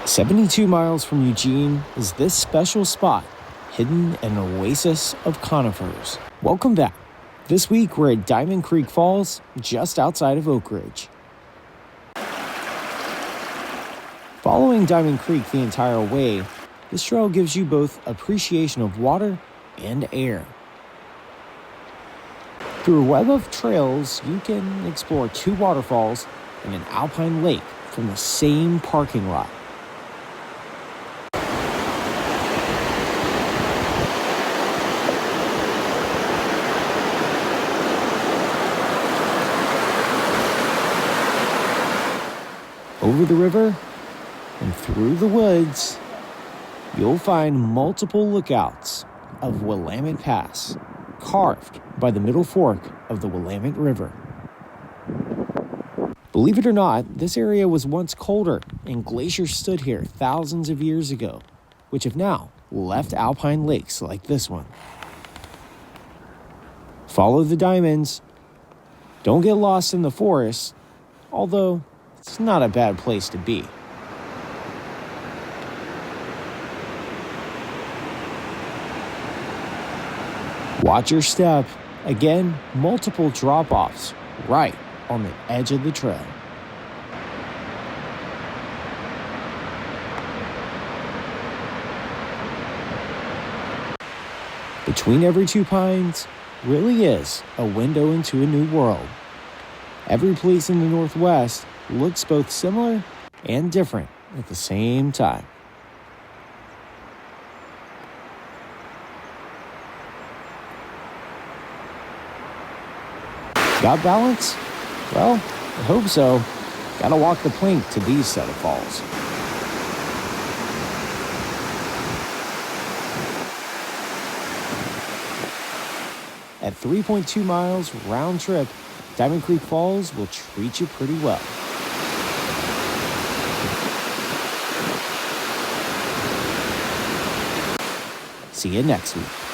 72 miles from Eugene is this special spot, hidden in an oasis of conifers. Welcome back. This week we're at Diamond Creek Falls, just outside of Oakridge. Following Diamond Creek the entire way, this trail gives you both appreciation of water and air. Through a web of trails, you can explore 2 waterfalls and an alpine lake from the same parking lot. Over the river and through the woods, you'll find multiple lookouts of Willamette Pass, carved by the middle fork of the Willamette River. Believe it or not, this area was once colder and glaciers stood here thousands of years ago, which have now left alpine lakes like this one. Follow the diamonds. Don't get lost in the forest, although it's not a bad place to be. Watch your step. Again, multiple drop-offs right on the edge of the trail. Between every 2 pines really is a window into a new world. Every place in the Northwest looks both similar and different at the same time. Got balance? Well, I hope so. Gotta walk the plank to these set of falls. At 3.2 miles round trip, Diamond Creek Falls will treat you pretty well. See you next week.